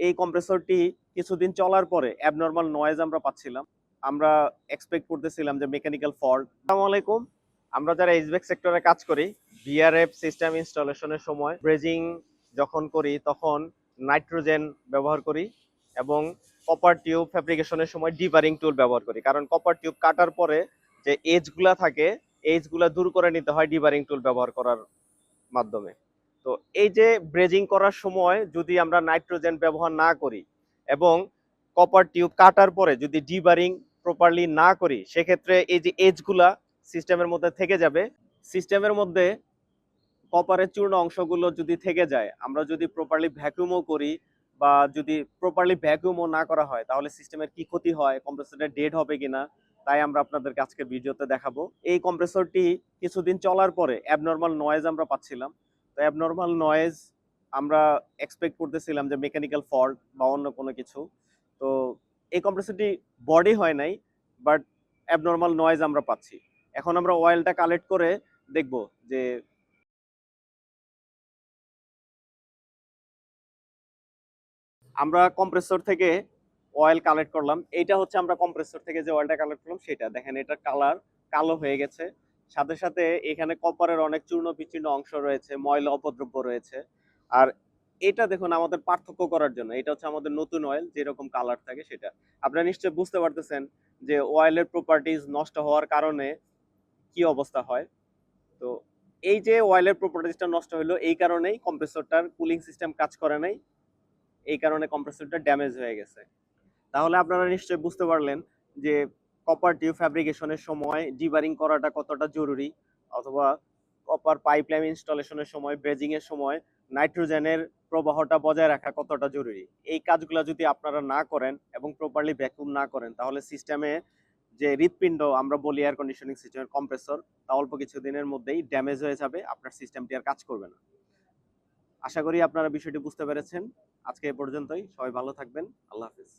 এই কম্প্রেসরটি কিছুদিন চলার পরে অ্যাবনরমাল নয়েজ আমরা পাচ্ছিলাম। আমরা এক্সপেক্ট করতেছিলাম যে মেকানিক্যাল ফল্ট। আসসালামু আলাইকুম। আমরা যারা এইচভ্যাক সেক্টরে কাজ করি, ভিআরএফ সিস্টেম ইনস্টলেশনের সময় ব্রেজিং যখন করি তখন নাইট্রোজেন ব্যবহার করি এবং কপার টিউব ফ্যাব্রিকেশনের সময় ডিবারিং টুল ব্যবহার করি। কারণ কপার টিউব কাটার পরে যে এজগুলা থাকে, এজগুলা দূর করে নিতে হয় ডিবারিং টুল ব্যবহার করার মাধ্যমে। তো এই যে ব্রেজিং করার সময় যদি আমরা নাইট্রোজেন ব্যবহার না করি এবং কপার টিউব কাটার পরে যদি ডিবারিং প্রপারলি না করি, সেক্ষেত্রে এই যে এজগুলা সিস্টেমের মধ্যে থেকে যাবে। সিস্টেমের মধ্যে কপারের চূর্ণ অংশগুলো যদি থেকে যায়, আমরা যদি প্রপারলি ভ্যাকুমও করি বা যদি প্রপারলি ভ্যাকুমও না করা হয়, তাহলে সিস্টেমের কি ক্ষতি হয়, কম্প্রেসরটা ডেড হবে কিনা, তাই আমরা আপনাদেরকে আজকের ভিডিওতে দেখাবো। এই কম্প্রেসরটি কিছুদিন চলার পরে অ্যাবনরমাল নয়েজ আমরা পাচ্ছিলাম। তো অ্যাবনরমাল নয়েজ আমরা এক্সপেক্ট করতেছিলাম যে মেকানিক্যাল ফল্ট বা অন্য কোনো কিছু। তো এই কম্প্রেসরটি বডি হয় নাই, বাট অ্যাবনরমাল নয়েজ আমরা পাচ্ছি। এখন আমরা অয়েলটা কালেক্ট করে দেখব যে আমরা কম্প্রেসর থেকে অয়েল কালেক্ট করলাম। এইটা হচ্ছে আমরা কম্প্রেসর থেকে যে অয়েলটা কালেক্ট করলাম সেটা দেখেন, এটা কালার কালো হয়ে গেছে। সাথে সাথে এখানে কপারের অনেক চূর্ণ বিচূর্ণ অংশ রয়েছে, ময়লা অপদ্রব্য রয়েছে। আর এটা দেখুন আমাদের পার্থক্য করার জন্য, এটা হচ্ছে আমাদের নতুন অয়েল যেরকম কালার থাকে সেটা। আপনারা নিশ্চয়ই বুঝতে পারতেছেন যে অয়েলের প্রপার্টিজ নষ্ট হওয়ার কারণে কি অবস্থা হয়। তো এই যে অয়েলের প্রপার্টিজটা নষ্ট হলো, এই কারণেই কম্প্রেসরটার কুলিং সিস্টেম কাজ করে নাই, এই কারণে কম্প্রেসরটা ড্যামেজ হয়ে গেছে। তাহলে আপনারা নিশ্চয়ই বুঝতে পারলেন যে কপার টিউব ফ্যাব্রিকেশনের সময় ডিবারিং করাটা কতটা জরুরি, অথবা কপার পাইপলাইন ইনস্টলেশনের সময় ব্রেজিং এর সময় নাইট্রোজেনের প্রবাহটা বজায় রাখা কতটা জরুরি। এই কাজগুলো যদি আপনারা না করেন এবং প্রপারলি ভ্যাকুম না করেন, তাহলে সিস্টেমে যে হৃৎপিণ্ড আমরা বলি এয়ার কন্ডিশনিং সিস্টেমের কম্প্রেসর, তা অল্প কিছুদিনের মধ্যেই ড্যামেজ হয়ে যাবে, আপনার সিস্টেমটি আর কাজ করবে না। আশা করি আপনারা বিষয়টি বুঝতে পেরেছেন। আজকে এ পর্যন্তই, সবাই ভালো থাকবেন। আল্লাহ হাফিজ।